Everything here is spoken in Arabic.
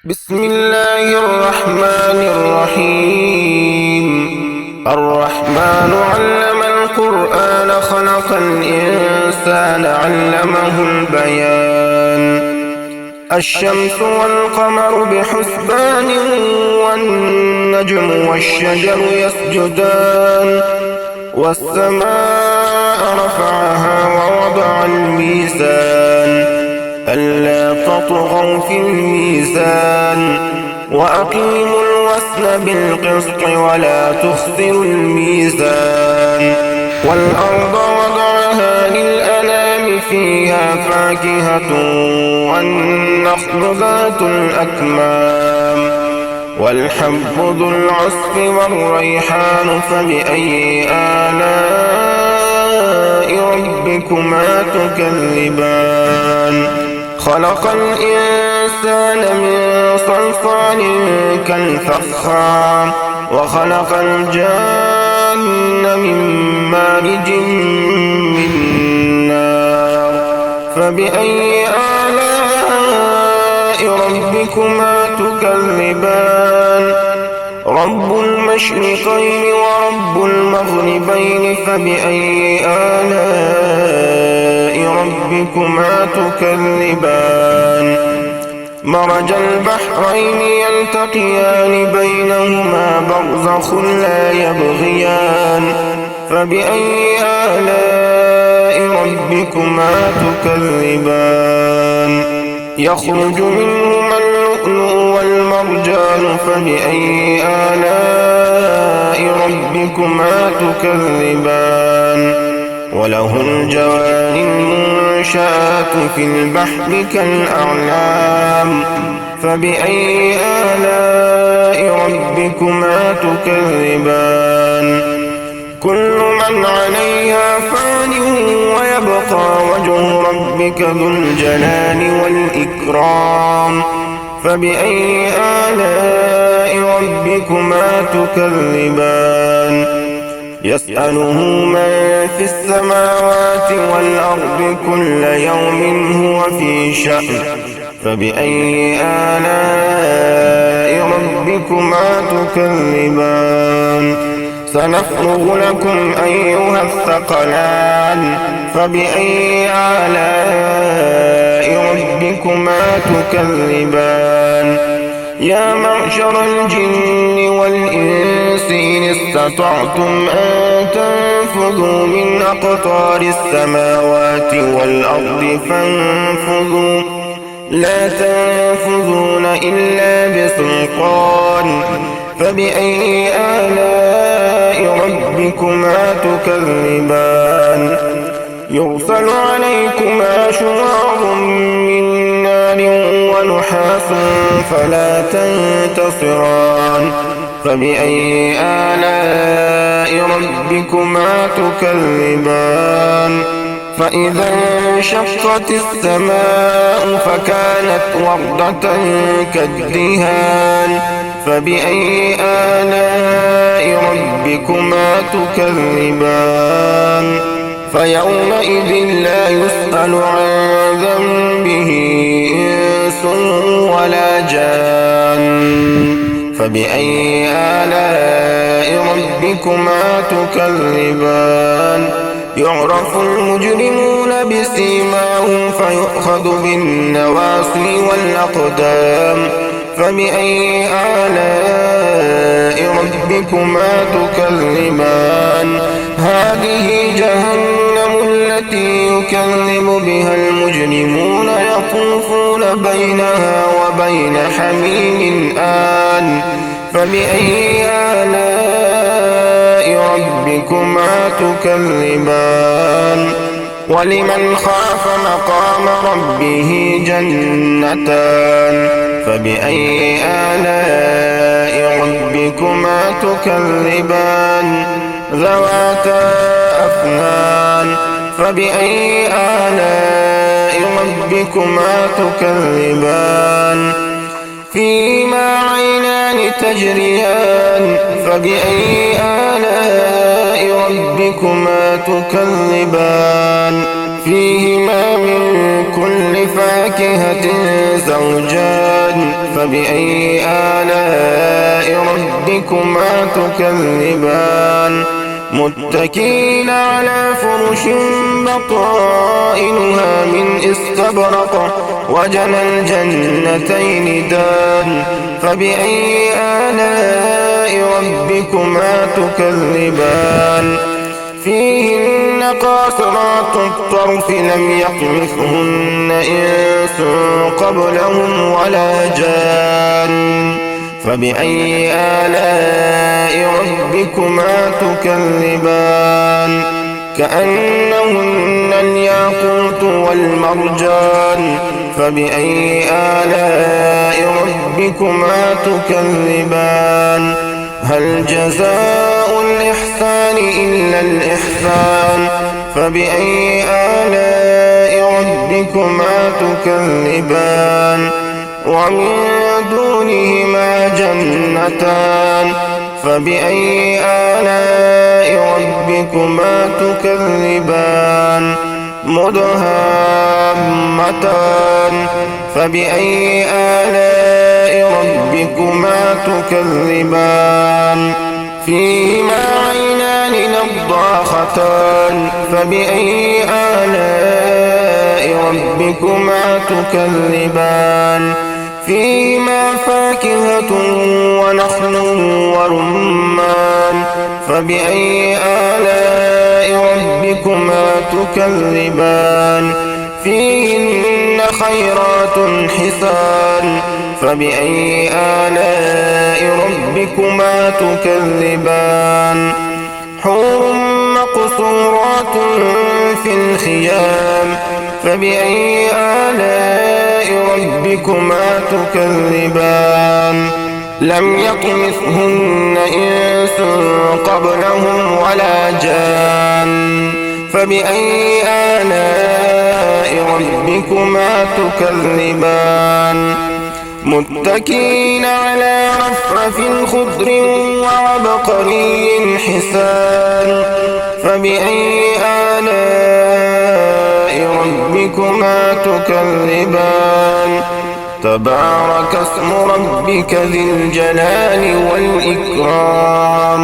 بسم الله الرحمن الرحيم. الرحمن علم القرآن خلق الإنسان علمه البيان. الشمس والقمر بحسبان والنجم والشجر يسجدان والسماء رفعها ووضع الميزان ألا تطغوا في الميزان وأقيموا الوزن بالقسط ولا تخسروا الميزان. والأرض وضعها للأنام فيها فاكهة والنخل ذات الأكمام والحب ذو العصف والريحان فبأي آلاء ربكما تكذبان. خلق الإنسان من صلصال كالفخار وخلق الجن من مارج من نار فبأي آلاء ربكما تكذبان. رب المشرقين ورب المغربين فبأي آلاء ربكما تكذبان. مرج البحرين يلتقيان بينهما برزخ لا يبغيان فبأي آلاء ربكما تكذبان. يخرج منهما اللؤلؤ والمرجان فبأي آلاء ربكما تكذبان. وله الجوار المنشآت في البحر كالأعلام فبأي آلاء ربكما تكذبان. كل من عليها فان ويبقى وجه ربك ذو الجلال والإكرام فبأي آلاء ربكما تكذبان. يسأله من في السماوات والأرض كل يوم هو في شأن فبأي آلاء ربكما تكذبان. سنفرغ لكم أيها الثقلان فبأي آلاء ربكما تكذبان. يا معشر الجن والإنس إن استطعتم أن تنفذوا من أقطار السماوات والأرض فانفذوا لا تنفذون إلا بسلطان فبأي آلاء ربكما تكذبان. يرسل عليكما شواظ من نار ونحاس فلا تنتصران فبأي آلاء ربكما تكذبان. فإذا انشقت السماء فكانت وردة كالدهان فبأي آلاء ربكما تكذبان. فيومئذ لا يسأل عن ذنبه إنس ولا جان فبأي آلاء ربكما تكذبان. يعرف المجرمون بسيماهم فيؤخذ بالنواصي والأقدام فبأي آلاء ربكما تكذبان. هذه جهنم التي يكذب بها المجرمون يطوفون بينها وبين حميم آن فبأي آلاء ربكما تكذبان. ولمن خاف مقام ربه جنتان فبأي آلاء ربكما تكذبان. ذواتا أفنان فبأي آلاء ربكما تكذبان. فيهما عينان تجريان فبأي آلاء ربكما تكذبان. فيهما من كل فاكهة زوجان فبأي آلاء ربكما تكذبان متكئين على فرش بطائنها من استبرق وجنى الجنتين دان فبأي آلاء ربكما تكذبان فيهن قاصرات الطرف لم يطمثهن إنس قبلهم ولا جان فبأي آلاء ربكما تكذبان كأنهن الياقوت والمرجان فبأي آلاء ربكما تكذبان هل جزاء الإحسان إلا الإحسان فبأي آلاء ربكما تكذبان ومن دونهما جنتان فبأي آلاء ربكما تكذبان مدهامتان فبأي آلاء ربكما تكذبان فيهما عينان نضاختان فبأي آلاء ربكما تكذبان فيهما فاكهة ونخل ورمان فبأي آلاء ربكما تكذبان فيهن خيرات حسان فبأي آلاء ربكما تكذبان حور مقصورات في الخيام فبأي آلاء ربكما تكذبان لم يطمثهن إنس قبلهم ولا جان فبأي آلاء ربكما تكذبان متكئين على رفرف خضر وعبقري حسان فبأي آلاء ربكما تكذبان تبارك اسم ربك ذي الجلال والإكرام